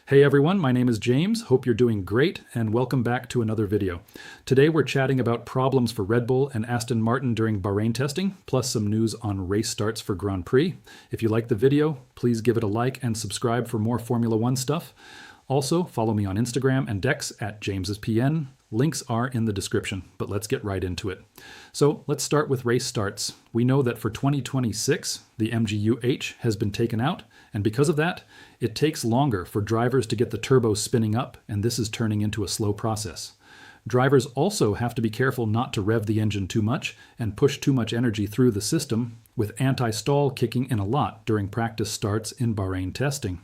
Hey everyone, my name is James. Hope you're doing great and welcome back to another video. Today we're chatting about problems for Red Bull and Aston Martin during Bahrain testing, plus some news on race starts for Grand Prix. If you like the video, please give it a like and subscribe for more Formula One stuff. Also, follow me on Instagram and Dex at James'sPN. Links are in the description, but let's get right into it. So let's start with race starts. We know that for 2026, the MGU-H has been taken out, and because of that, it takes longer for drivers to get the turbo spinning up, and this is turning into a slow process. Drivers also have to be careful not to rev the engine too much and push too much energy through the system, with anti-stall kicking in a lot during practice starts in Bahrain testing.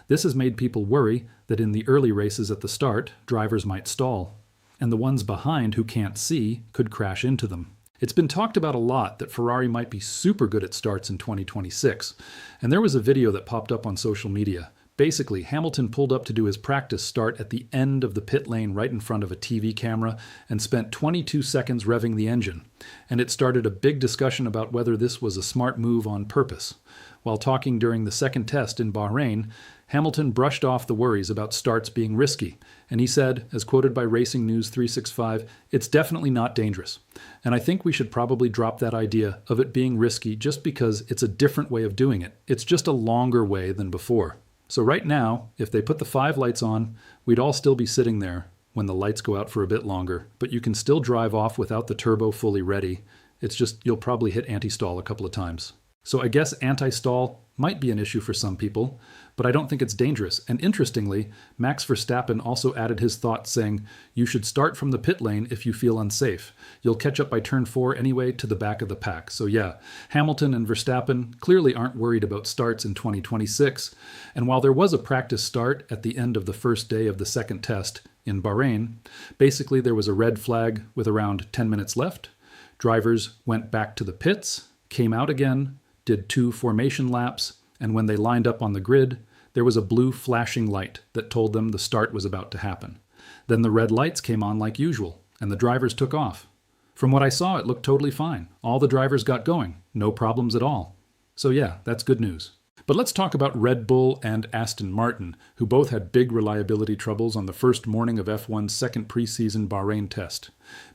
This has made people worry that in the early races at the start, drivers might stall, and the ones behind who can't see could crash into them. It's been talked about a lot that Ferrari might be super good at starts in 2026, and there was a video that popped up on social media. Basically, Hamilton pulled up to do his practice start at the end of the pit lane right in front of a TV camera and spent 22 seconds revving the engine, and it started a big discussion about whether this was a smart move on purpose. While talking during the second test in Bahrain, Hamilton brushed off the worries about starts being risky, and he said, as quoted by Racing News 365, "It's definitely not dangerous. And I think we should probably drop that idea of it being risky just because it's a different way of doing it. It's just a longer way than before. So right now, if they put the 5 lights on, we'd all still be sitting there when the lights go out for a bit longer, but you can still drive off without the turbo fully ready. It's just you'll probably hit anti-stall a couple of times." So I guess anti-stall might be an issue for some people, but I don't think it's dangerous. And interestingly, Max Verstappen also added his thoughts saying, "You should start from the pit lane if you feel unsafe. You'll catch up by turn 4 anyway to the back of the pack." So yeah, Hamilton and Verstappen clearly aren't worried about starts in 2026. And while there was a practice start at the end of the first day of the second test in Bahrain, basically there was a red flag with around 10 minutes left. Drivers went back to the pits, came out again, did 2 formation laps, and when they lined up on the grid, there was a blue flashing light that told them the start was about to happen. Then the red lights came on like usual, and the drivers took off. From what I saw, it looked totally fine. All the drivers got going, no problems at all. So yeah, that's good news. But let's talk about Red Bull and Aston Martin, who both had big reliability troubles on the first morning of F1's second preseason Bahrain test.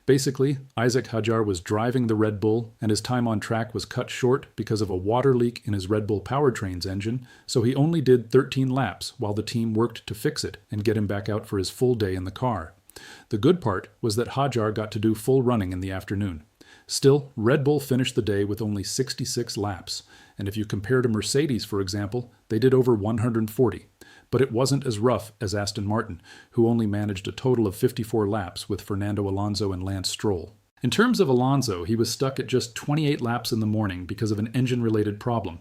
Basically, Isaac Hadjar was driving the Red Bull, and his time on track was cut short because of a water leak in his Red Bull powertrain's engine, so he only did 13 laps while the team worked to fix it and get him back out for his full day in the car. The good part was that Hadjar got to do full running in the afternoon. Still, Red Bull finished the day with only 66 laps, and if you compare to Mercedes, for example, they did over 140. But it wasn't as rough as Aston Martin, who only managed a total of 54 laps with Fernando Alonso and Lance Stroll. In terms of Alonso, he was stuck at just 28 laps in the morning because of an engine-related problem.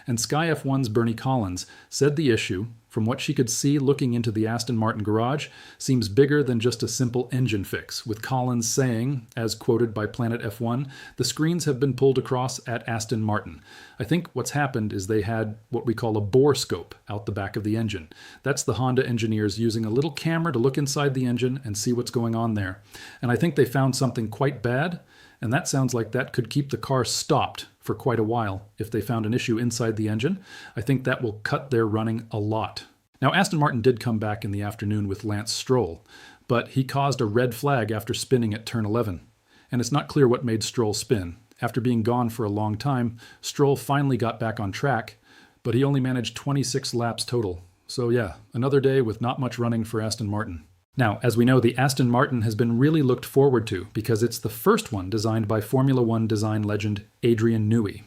And Sky F1's Bernie Collins said the issue, from what she could see looking into the Aston Martin garage, seems bigger than just a simple engine fix, with Collins saying, as quoted by Planet F1, "The screens have been pulled across at Aston Martin. I think what's happened is they had what we call a bore scope out the back of the engine. That's the Honda engineers using a little camera to look inside the engine and see what's going on there. And I think they found something quite bad, and that sounds like that could keep the car stopped for quite a while if they found an issue inside the engine. I think that will cut their running a lot." Now, Aston Martin did come back in the afternoon with Lance Stroll, but he caused a red flag after spinning at turn 11. And it's not clear what made Stroll spin. After being gone for a long time, Stroll finally got back on track, but he only managed 26 laps total. So yeah, another day with not much running for Aston Martin. Now, as we know, the Aston Martin has been really looked forward to because it's the first one designed by Formula One design legend Adrian Newey.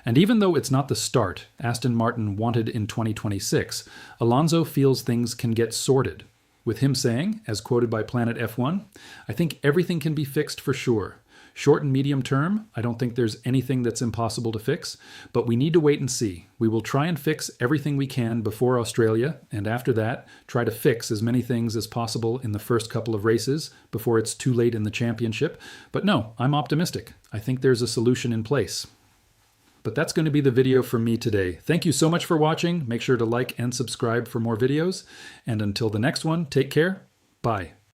And even though it's not the start Aston Martin wanted in 2026, Alonso feels things can get sorted, with him saying, as quoted by Planet F1, "I think everything can be fixed for sure. Short and medium term, I don't think there's anything that's impossible to fix, but we need to wait and see. We will try and fix everything we can before Australia, and after that, try to fix as many things as possible in the first couple of races before it's too late in the championship. But no, I'm optimistic. I think there's a solution in place." But that's going to be the video from me today. Thank you so much for watching. Make sure to like and subscribe for more videos. And until the next one, take care. Bye.